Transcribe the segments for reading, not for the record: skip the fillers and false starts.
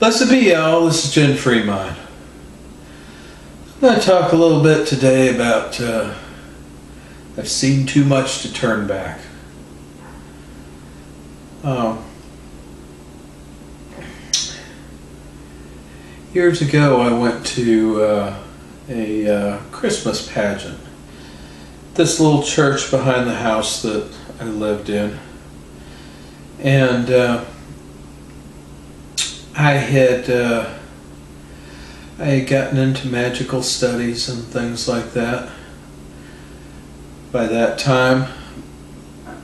Blessed be y'all, this is Jen Fremont. I'm going to talk a little bit today about I've seen too much to turn back. Years ago I went to a Christmas pageant. This little church behind the house that I lived in. And I had gotten into magical studies and things like that by that time,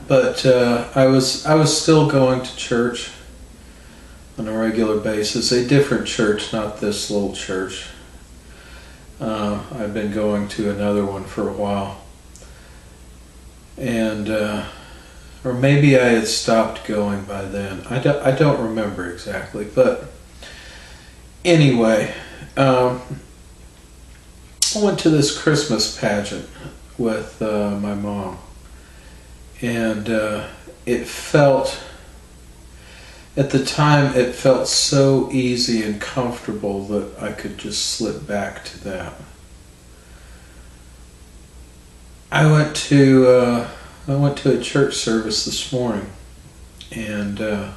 but I was still going to church on a regular basis. A different church, not this little church. I've been going to another one for a while, and or maybe I had stopped going by then. I don't remember exactly, but anyway, I went to this Christmas pageant with my mom, and it felt, at the time, it felt so easy and comfortable that I could just slip back to that. I went to a church service this morning, and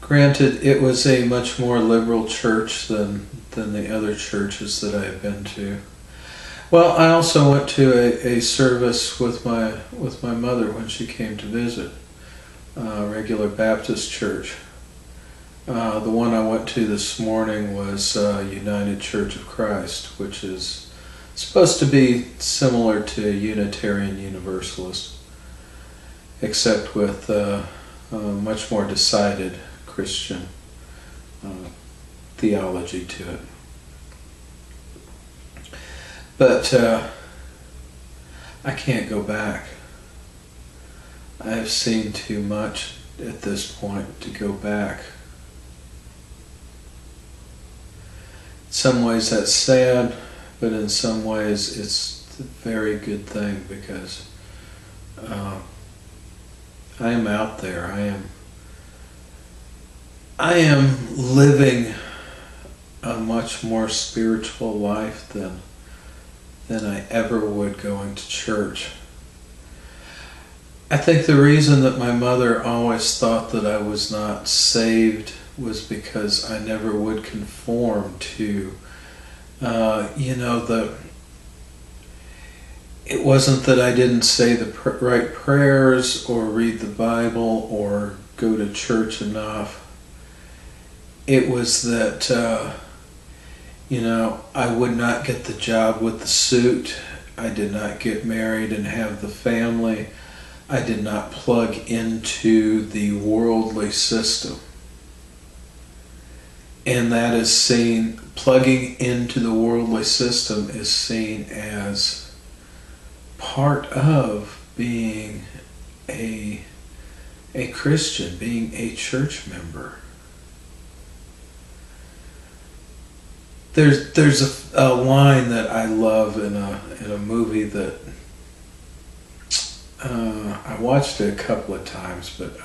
granted, it was a much more liberal church than the other churches that I have been to. Well, I also went to a service with my mother when she came to visit, a regular Baptist church. The one I went to this morning was United Church of Christ, which is supposed to be similar to Unitarian Universalist, except with much more decided Christian theology to it. But I can't go back. I have seen too much at this point to go back. In some ways that's sad, but in some ways it's a very good thing, because I am out there. I am living a much more spiritual life than I ever would going to church. I think the reason that my mother always thought that I was not saved was because I never would conform to it wasn't that I didn't say the right prayers or read the Bible or go to church enough. It was that, I would not get the job with the suit. I did not get married and have the family. I did not plug into the worldly system. And that is seen, plugging into the worldly system is seen as part of being a Christian, being a church member. There's a line that I love in a movie that I watched it a couple of times, but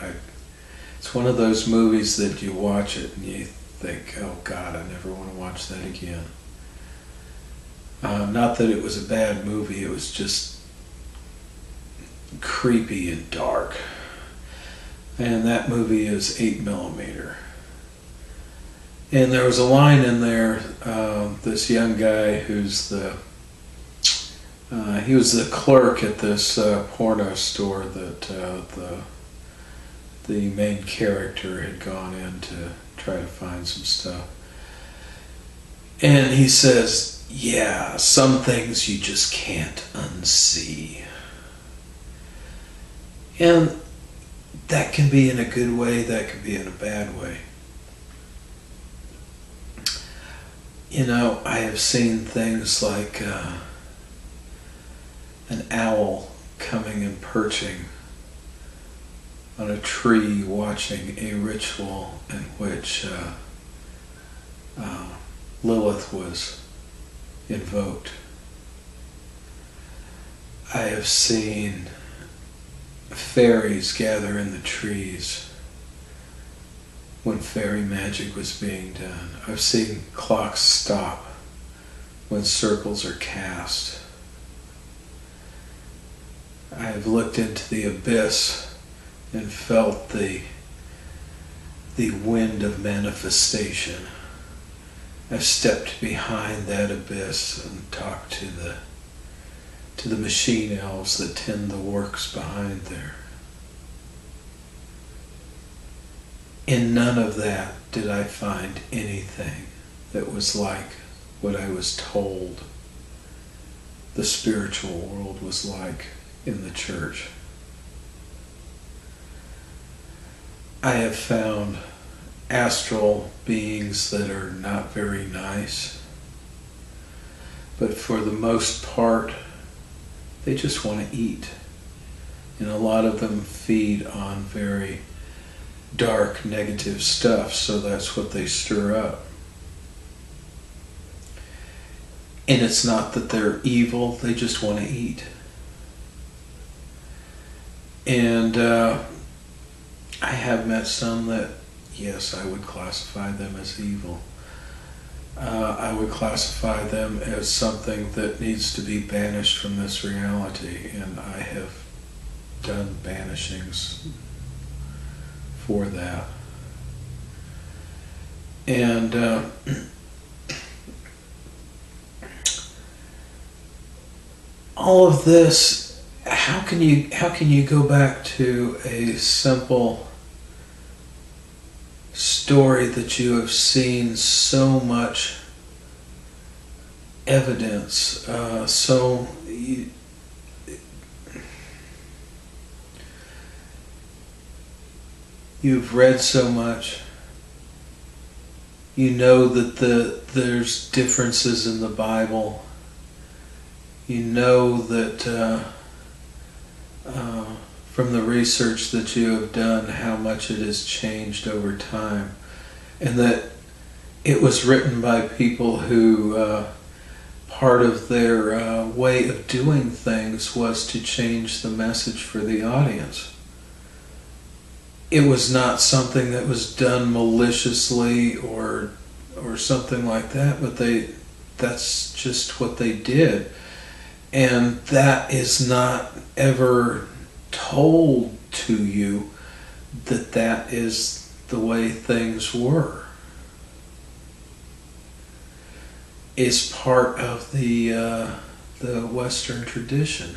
it's one of those movies that you watch it and you think, oh God, I never want to watch that again. Not that it was a bad movie, it was just creepy and dark. And that movie is 8mm. And there was a line in there, this young guy who's he was the clerk at this porno store that the main character had gone in to try to find some stuff. And he says, yeah, some things you just can't unsee. And that can be in a good way, that can be in a bad way. I have seen things like an owl coming and perching on a tree watching a ritual in which Lilith was invoked. I have seen fairies gather in the trees when fairy magic was being done. I've seen clocks stop when circles are cast. I have looked into the abyss and felt the wind of manifestation. I've stepped behind that abyss and talked to the machine elves that tend the works behind there. In none of that did I find anything that was like what I was told the spiritual world was like in the church. I have found astral beings that are not very nice, but for the most part, they just want to eat. And a lot of them feed on very dark, negative stuff, so that's what they stir up. And it's not that they're evil, they just want to eat. And I have met some that, yes, I would classify them as evil. I would classify them as something that needs to be banished from this reality, and I have done banishings for that. And all of this, how can you go back to a simple story that you have seen so much evidence, you've read so much, you know that there's differences in the Bible, you know that from the research that you have done how much it has changed over time, and that it was written by people who part of their way of doing things was to change the message for the audience. It was not something that was done maliciously or something like that, but that's just what they did. And that is not ever told to you that is the way things were. It's part of the Western tradition.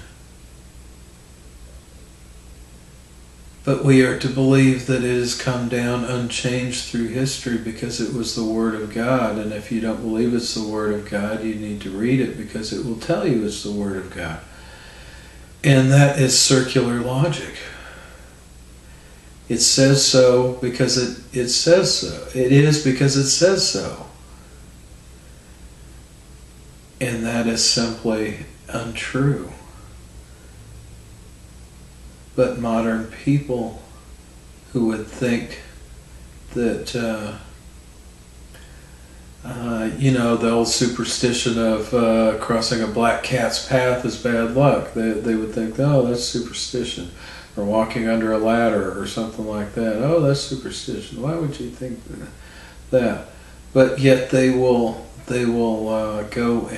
But we are to believe that it has come down unchanged through history because it was the Word of God. And if you don't believe it's the Word of God, you need to read it because it will tell you it's the Word of God. And that is circular logic. It says so because it says so. It is because it says so. And that is simply untrue. But modern people who would think that, the old superstition of crossing a black cat's path is bad luck. They would think, oh, that's superstition. Or walking under a ladder or something like that. Oh, that's superstition. Why would you think that? But yet they will go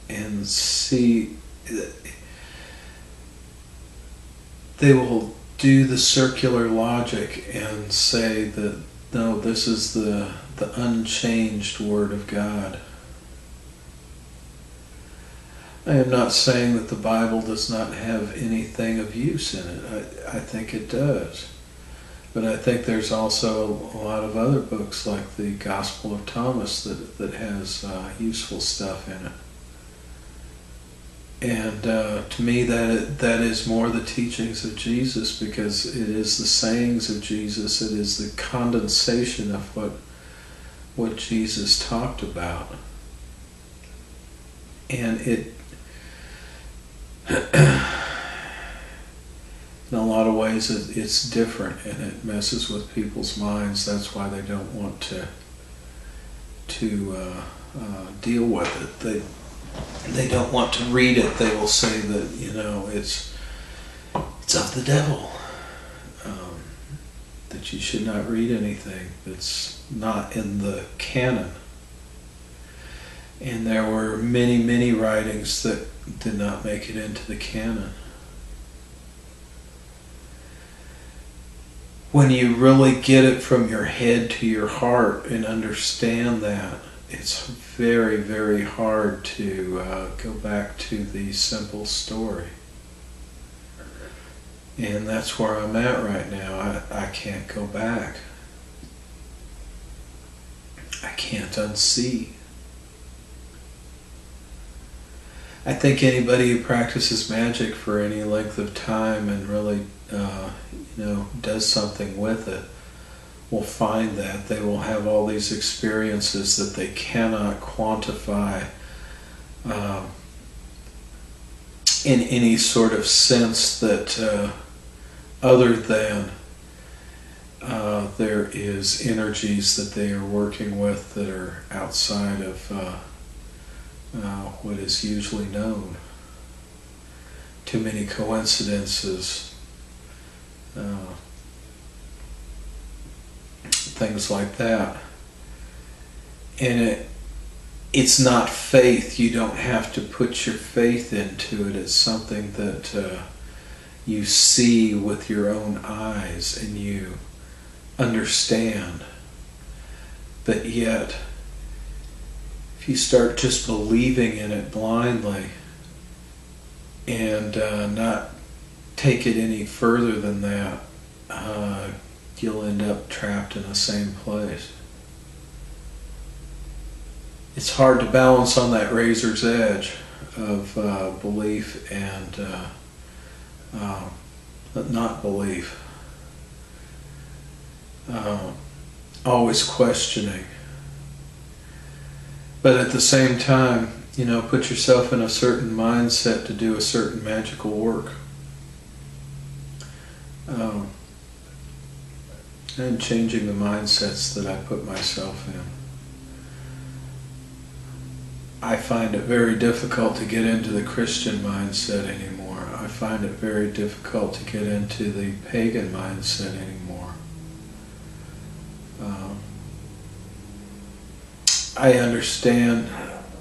and see. They will do the circular logic and say that, no, this is the unchanged Word of God. I am not saying that the Bible does not have anything of use in it. I think it does. But I think there's also a lot of other books like the Gospel of Thomas that has useful stuff in it. And to me, that is more the teachings of Jesus, because it is the sayings of Jesus. It is the condensation of what Jesus talked about. And it, in a lot of ways, it's different, and it messes with people's minds. That's why they don't want to deal with it. They don't want to read it. They will say that, it's of the devil. The that you should not read anything that's not in the canon. And there were many, many writings that did not make it into the canon. When you really get it from your head to your heart and understand that, it's very, very hard to go back to the simple story. And that's where I'm at right now. I can't go back. I can't unsee. I think anybody who practices magic for any length of time and really, does something with it will find that they will have all these experiences that they cannot quantify in any sort of sense that other than there is energies that they are working with that are outside of what is usually known. Too many coincidences, things like that. And it's not faith. You don't have to put your faith into it. It's something that you see with your own eyes and you understand. But yet, if you start just believing in it blindly and not take it any further than that, you'll end up trapped in the same place. It's hard to balance on that razor's edge of belief and not belief. Always questioning. But at the same time, put yourself in a certain mindset to do a certain magical work. And changing the mindsets that I put myself in. I find it very difficult to get into the Christian mindset anymore. I find it very difficult to get into the pagan mindset anymore. I understand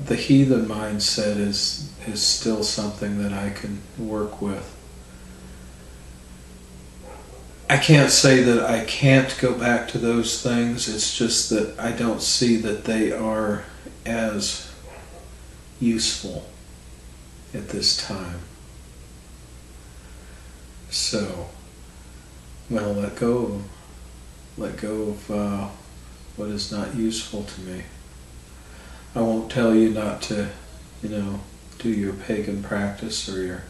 the heathen mindset is still something that I can work with. I can't say that I can't go back to those things. It's just that I don't see that they are as useful at this time. So, well, let go of them. Let go of what is not useful to me. I won't tell you not to, do your pagan practice or your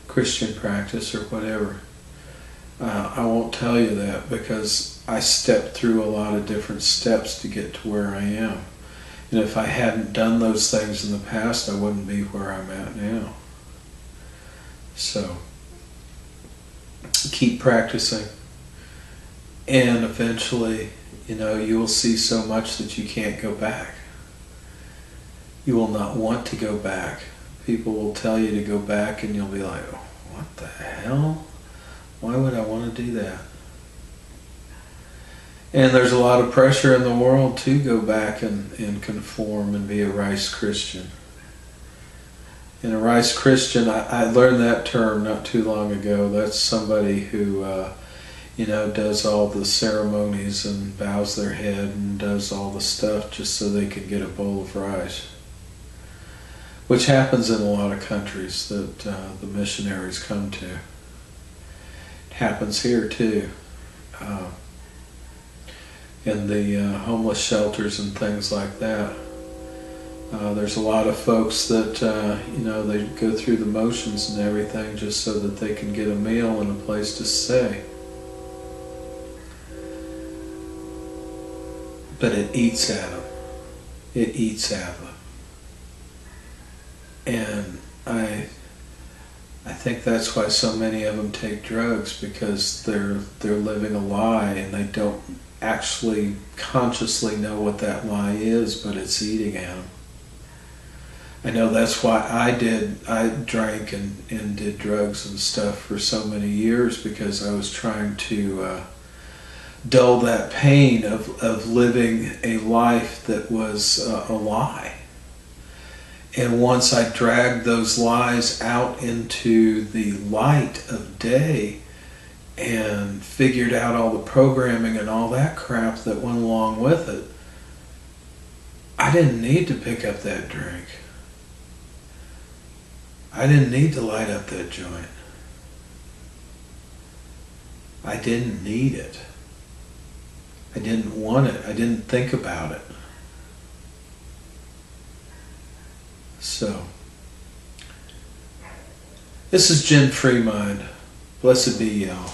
Christian practice or whatever. I won't tell you that because I stepped through a lot of different steps to get to where I am. And if I hadn't done those things in the past, I wouldn't be where I'm at now. So, keep practicing. And eventually, you will see so much that you can't go back. You will not want to go back. People will tell you to go back and you'll be like, oh, what the hell? Why would I want to do that? And there's a lot of pressure in the world to go back and conform and be a rice Christian. And a rice Christian, I learned that term not too long ago. That's somebody who, does all the ceremonies and bows their head and does all the stuff just so they can get a bowl of rice. Which happens in a lot of countries that the missionaries come to. It happens here too. In the homeless shelters and things like that. There's a lot of folks that, they go through the motions and everything just so that they can get a meal and a place to stay. But it eats at them. It eats at them. And I think that's why so many of them take drugs, because they're living a lie and they don't actually consciously know what that lie is, but it's eating at them. I know that's why I drank and did drugs and stuff for so many years, because I was trying to dull that pain of living a life that was a lie. And once I dragged those lies out into the light of day and figured out all the programming and all that crap that went along with it, I didn't need to pick up that drink. I didn't need to light up that joint. I didn't need it. I didn't want it. I didn't think about it. So, this is Jen Freemind. Blessed be y'all.